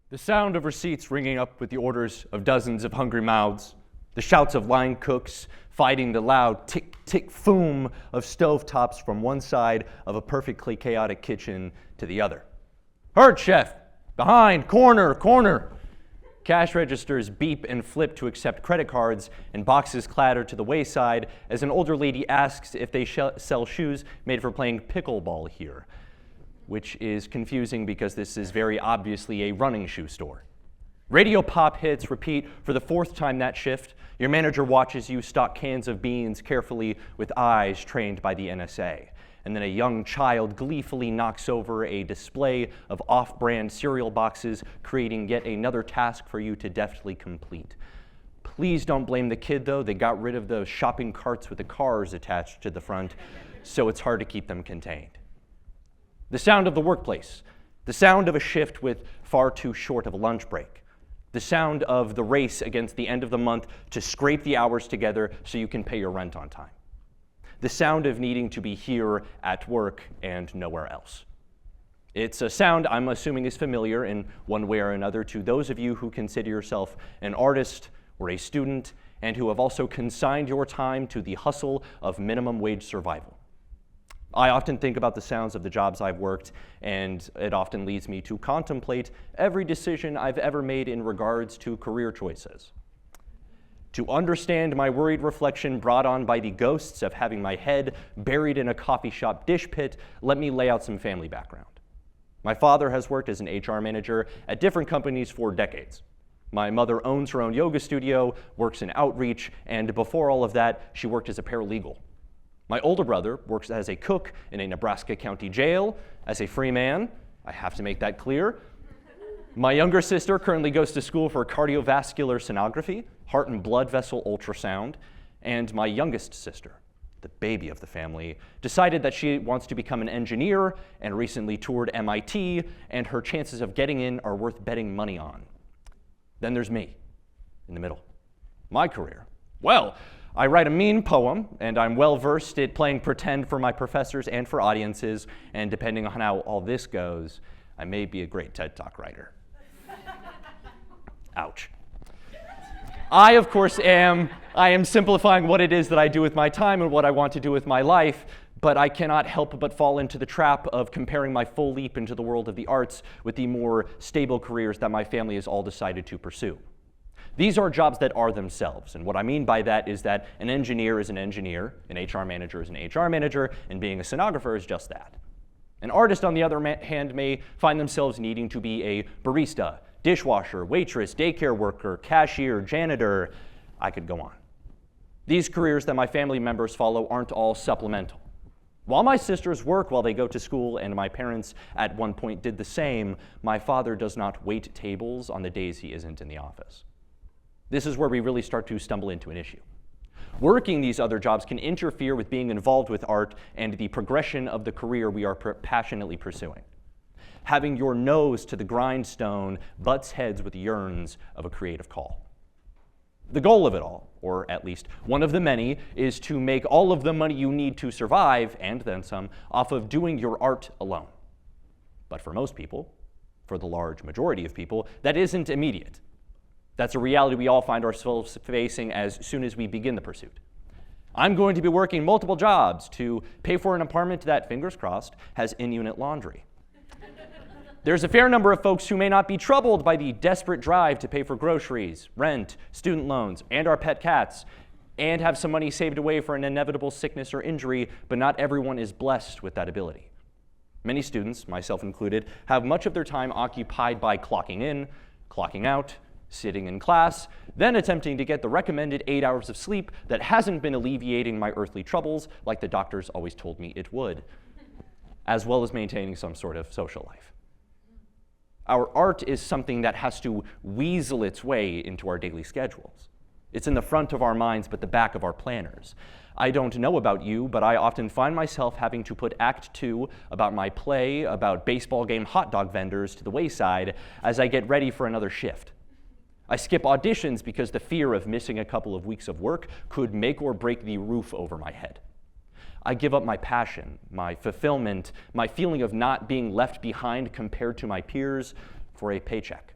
The sound of receipts ringing up with the orders of dozens of hungry mouths, the shouts of line cooks fighting the loud tick-tick-foom of stovetops from one side of a perfectly chaotic kitchen to the other. Hurt, chef! Behind! Corner! Corner! Cash registers beep and flip to accept credit cards, and boxes clatter to the wayside as an older lady asks if they sell shoes made for playing pickleball here, which is confusing because this is very obviously a running shoe store. Radio pop hits repeat for the fourth time that shift. Your manager watches you stock cans of beans carefully with eyes trained by the NSA. And then a young child gleefully knocks over a display of off-brand cereal boxes, creating yet another task for you to deftly complete. Please don't blame the kid, though. They got rid of those shopping carts with the cars attached to the front, so it's hard to keep them contained. The sound of the workplace, the sound of a shift with far too short of a lunch break, the sound of the race against the end of the month to scrape the hours together so you can pay your rent on time, the sound of needing to be here at work and nowhere else. It's a sound I'm assuming is familiar in one way or another to those of you who consider yourself an artist or a student and who have also consigned your time to the hustle of minimum wage survival. I often think about the sounds of the jobs I've worked, and it often leads me to contemplate every decision I've ever made in regards to career choices. To understand my worried reflection brought on by the ghosts of having my head buried in a coffee shop dish pit, let me lay out some family background. My father has worked as an HR manager at different companies for decades. My mother owns her own yoga studio, works in outreach, and before all of that, she worked as a paralegal. My older brother works as a cook in a Nebraska county jail, as a free man. I have to make that clear. My younger sister currently goes to school for cardiovascular sonography, heart and blood vessel ultrasound, and my youngest sister, the baby of the family, decided that she wants to become an engineer and recently toured MIT, and her chances of getting in are worth betting money on. Then there's me, in the middle. My career. Well, I write a mean poem, and I'm well-versed at playing pretend for my professors and for audiences, and depending on how all this goes, I may be a great TED Talk writer. Ouch. Of course, I am simplifying what it is that I do with my time and what I want to do with my life, but I cannot help but fall into the trap of comparing my full leap into the world of the arts with the more stable careers that my family has all decided to pursue. These are jobs that are themselves, and what I mean by that is that an engineer is an engineer, an HR manager is an HR manager, and being a sonographer is just that. An artist, on the other hand, may find themselves needing to be a barista, dishwasher, waitress, daycare worker, cashier, janitor. I could go on. These careers that my family members follow aren't all supplemental. While my sisters work while they go to school, and my parents at one point did the same, my father does not wait tables on the days he isn't in the office. This is where we really start to stumble into an issue. Working these other jobs can interfere with being involved with art and the progression of the career we are passionately pursuing. Having your nose to the grindstone butts heads with the yearns of a creative call. The goal of it all, or at least one of the many, is to make all of the money you need to survive, and then some, off of doing your art alone. But for most people, for the large majority of people, that isn't immediate. That's a reality we all find ourselves facing as soon as we begin the pursuit. I'm going to be working multiple jobs to pay for an apartment that, fingers crossed, has in-unit laundry. There's a fair number of folks who may not be troubled by the desperate drive to pay for groceries, rent, student loans, and our pet cats, and have some money saved away for an inevitable sickness or injury, but not everyone is blessed with that ability. Many students, myself included, have much of their time occupied by clocking in, clocking out, sitting in class, then attempting to get the recommended 8 hours of sleep that hasn't been alleviating my earthly troubles like the doctors always told me it would, as well as maintaining some sort of social life. Our art is something that has to weasel its way into our daily schedules. It's in the front of our minds but the back of our planners. I don't know about you, but I often find myself having to put Act 2 about my play about baseball game hot dog vendors to the wayside as I get ready for another shift. I skip auditions because the fear of missing a couple of weeks of work could make or break the roof over my head. I give up my passion, my fulfillment, my feeling of not being left behind compared to my peers for a paycheck.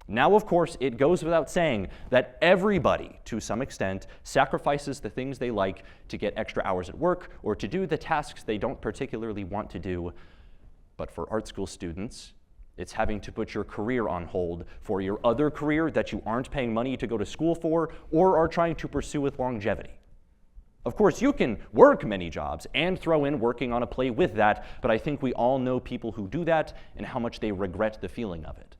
Now, of course, it goes without saying that everybody, to some extent, sacrifices the things they like to get extra hours at work or to do the tasks they don't particularly want to do. But for art school students, it's having to put your career on hold for your other career that you aren't paying money to go to school for or are trying to pursue with longevity. Of course, you can work many jobs and throw in working on a play with that, but I think we all know people who do that and how much they regret the feeling of it.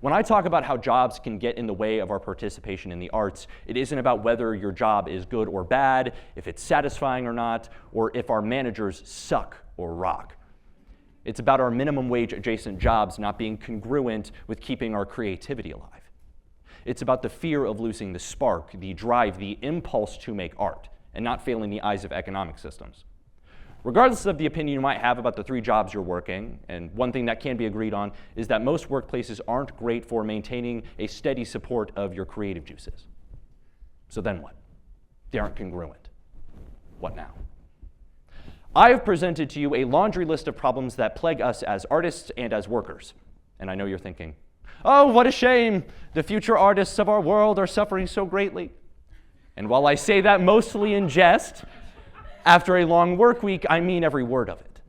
When I talk about how jobs can get in the way of our participation in the arts, it isn't about whether your job is good or bad, if it's satisfying or not, or if our managers suck or rock. It's about our minimum wage adjacent jobs not being congruent with keeping our creativity alive. It's about the fear of losing the spark, the drive, the impulse to make art, and not failing the eyes of economic systems. Regardless of the opinion you might have about the 3 jobs you're working, and one thing that can be agreed on is that most workplaces aren't great for maintaining a steady support of your creative juices. So then what? They aren't congruent. What now? I have presented to you a laundry list of problems that plague us as artists and as workers. And I know you're thinking, oh, what a shame! The future artists of our world are suffering so greatly. And while I say that mostly in jest, after a long work week, I mean every word of it.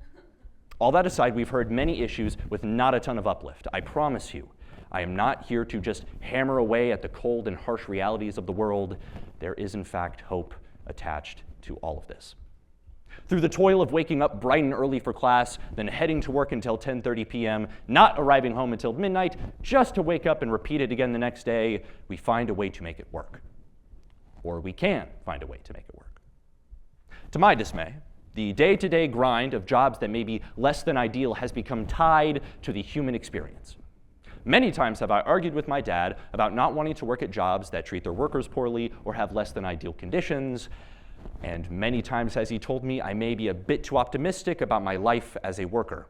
All that aside, we've heard many issues with not a ton of uplift. I promise you, I am not here to just hammer away at the cold and harsh realities of the world. There is, in fact, hope attached to all of this. Through the toil of waking up bright and early for class, then heading to work until 10:30 p.m., not arriving home until midnight, just to wake up and repeat it again the next day, we find a way to make it work. Or we can find a way to make it work. To my dismay, the day-to-day grind of jobs that may be less than ideal has become tied to the human experience. Many times have I argued with my dad about not wanting to work at jobs that treat their workers poorly or have less than ideal conditions, and many times has he told me I may be a bit too optimistic about my life as a worker.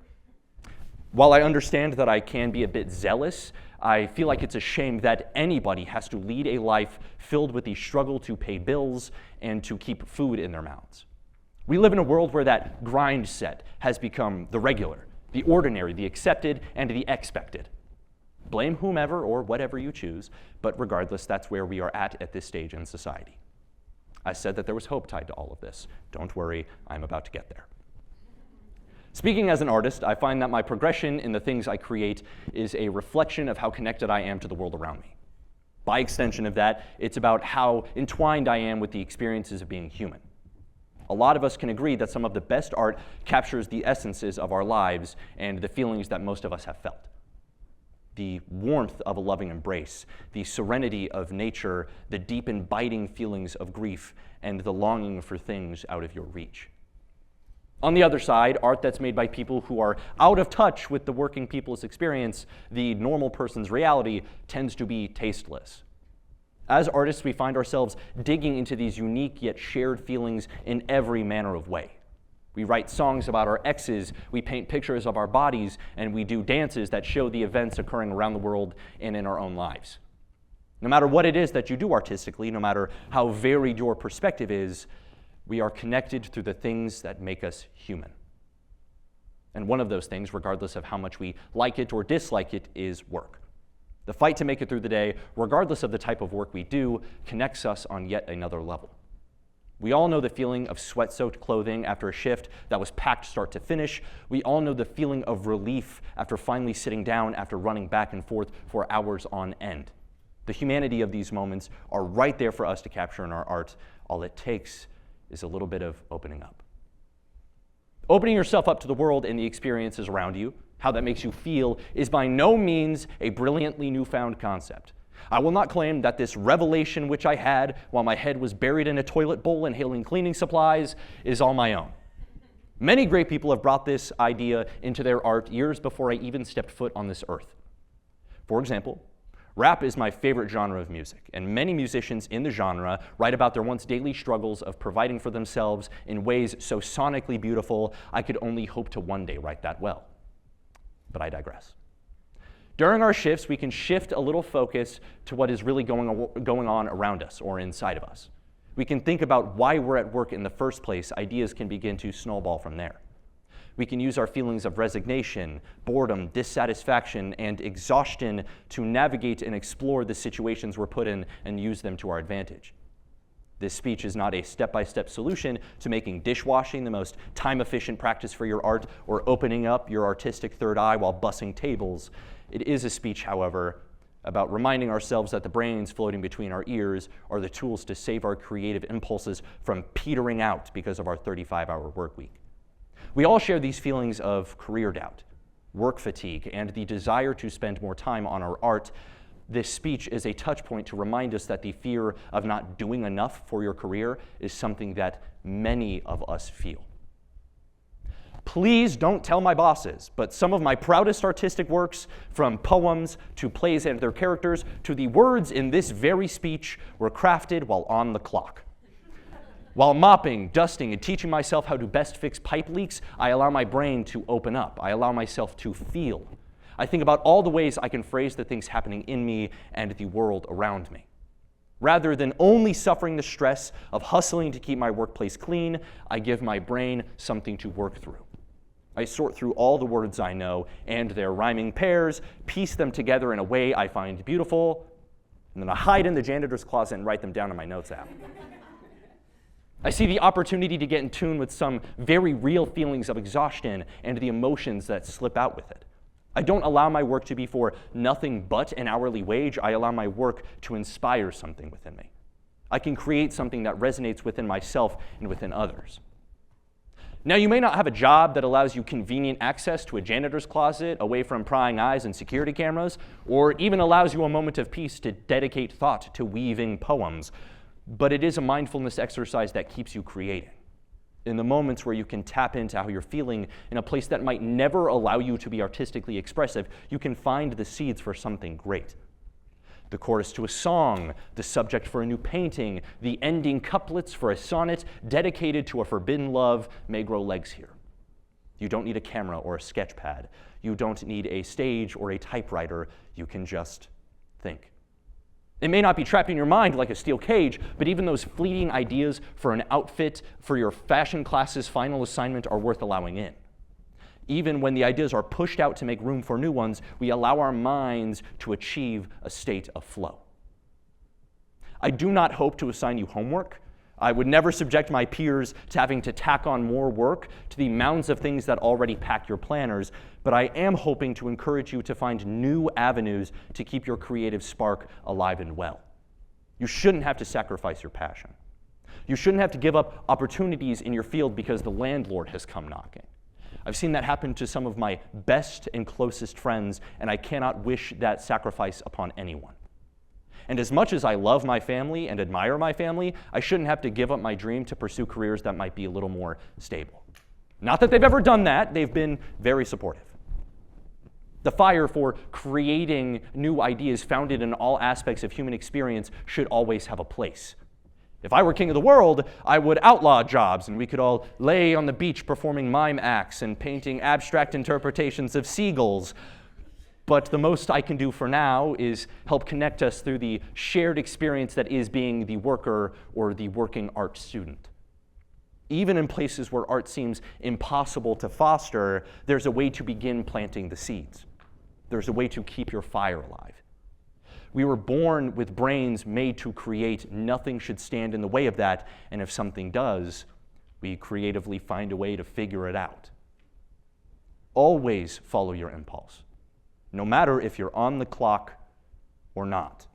While I understand that I can be a bit zealous, I feel like it's a shame that anybody has to lead a life filled with the struggle to pay bills and to keep food in their mouths. We live in a world where that grind set has become the regular, the ordinary, the accepted, and the expected. Blame whomever or whatever you choose, but regardless, that's where we are at this stage in society. I said that there was hope tied to all of this. Don't worry, I'm about to get there. Speaking as an artist, I find that my progression in the things I create is a reflection of how connected I am to the world around me. By extension of that, it's about how entwined I am with the experiences of being human. A lot of us can agree that some of the best art captures the essences of our lives and the feelings that most of us have felt. The warmth of a loving embrace, the serenity of nature, the deep and biting feelings of grief, and the longing for things out of your reach. On the other side, art that's made by people who are out of touch with the working people's experience, the normal person's reality, tends to be tasteless. As artists, we find ourselves digging into these unique yet shared feelings in every manner of way. We write songs about our exes, we paint pictures of our bodies, and we do dances that show the events occurring around the world and in our own lives. No matter what it is that you do artistically, no matter how varied your perspective is, we are connected through the things that make us human. And one of those things, regardless of how much we like it or dislike it, is work. The fight to make it through the day, regardless of the type of work we do, connects us on yet another level. We all know the feeling of sweat-soaked clothing after a shift that was packed start to finish. We all know the feeling of relief after finally sitting down after running back and forth for hours on end. The humanity of these moments are right there for us to capture in our art. All it takes is a little bit of opening up. Opening yourself up to the world and the experiences around you, how that makes you feel, is by no means a brilliantly newfound concept. I will not claim that this revelation which I had while my head was buried in a toilet bowl inhaling cleaning supplies is all my own. Many great people have brought this idea into their art years before I even stepped foot on this earth. For example, rap is my favorite genre of music, and many musicians in the genre write about their once daily struggles of providing for themselves in ways so sonically beautiful I could only hope to one day write that well. But I digress. During our shifts, we can shift a little focus to what is really going on around us or inside of us. We can think about why we're at work in the first place. Ideas can begin to snowball from there. We can use our feelings of resignation, boredom, dissatisfaction, and exhaustion to navigate and explore the situations we're put in and use them to our advantage. This speech is not a step-by-step solution to making dishwashing the most time-efficient practice for your art or opening up your artistic third eye while bussing tables. It is a speech, however, about reminding ourselves that the brains floating between our ears are the tools to save our creative impulses from petering out because of our 35-hour work week. We all share these feelings of career doubt, work fatigue, and the desire to spend more time on our art. This speech is a touch point to remind us that the fear of not doing enough for your career is something that many of us feel. Please don't tell my bosses, but some of my proudest artistic works, from poems to plays and their characters to the words in this very speech, were crafted while on the clock. While mopping, dusting, and teaching myself how to best fix pipe leaks, I allow my brain to open up. I allow myself to feel. I think about all the ways I can phrase the things happening in me and the world around me. Rather than only suffering the stress of hustling to keep my workplace clean, I give my brain something to work through. I sort through all the words I know and their rhyming pairs, piece them together in a way I find beautiful, and then I hide in the janitor's closet and write them down in my notes app. I see the opportunity to get in tune with some very real feelings of exhaustion and the emotions that slip out with it. I don't allow my work to be for nothing but an hourly wage. I allow my work to inspire something within me. I can create something that resonates within myself and within others. Now, you may not have a job that allows you convenient access to a janitor's closet away from prying eyes and security cameras, or even allows you a moment of peace to dedicate thought to weaving poems, but it is a mindfulness exercise that keeps you creating. In the moments where you can tap into how you're feeling in a place that might never allow you to be artistically expressive, you can find the seeds for something great. The chorus to a song, the subject for a new painting, the ending couplets for a sonnet dedicated to a forbidden love may grow legs here. You don't need a camera or a sketch pad. You don't need a stage or a typewriter. You can just think. It may not be trapped in your mind like a steel cage, but even those fleeting ideas for an outfit for your fashion class's final assignment are worth allowing in. Even when the ideas are pushed out to make room for new ones, we allow our minds to achieve a state of flow. I do not hope to assign you homework. I would never subject my peers to having to tack on more work to the mounds of things that already pack your planners, but I am hoping to encourage you to find new avenues to keep your creative spark alive and well. You shouldn't have to sacrifice your passion. You shouldn't have to give up opportunities in your field because the landlord has come knocking. I've seen that happen to some of my best and closest friends, and I cannot wish that sacrifice upon anyone. And as much as I love my family and admire my family, I shouldn't have to give up my dream to pursue careers that might be a little more stable. Not that they've ever done that, they've been very supportive. The fire for creating new ideas founded in all aspects of human experience should always have a place. If I were king of the world, I would outlaw jobs, and we could all lay on the beach performing mime acts and painting abstract interpretations of seagulls. But the most I can do for now is help connect us through the shared experience that is being the worker or the working art student. Even in places where art seems impossible to foster, there's a way to begin planting the seeds. There's a way to keep your fire alive. We were born with brains made to create. Nothing should stand in the way of that, and if something does, we creatively find a way to figure it out. Always follow your impulse, no matter if you're on the clock or not.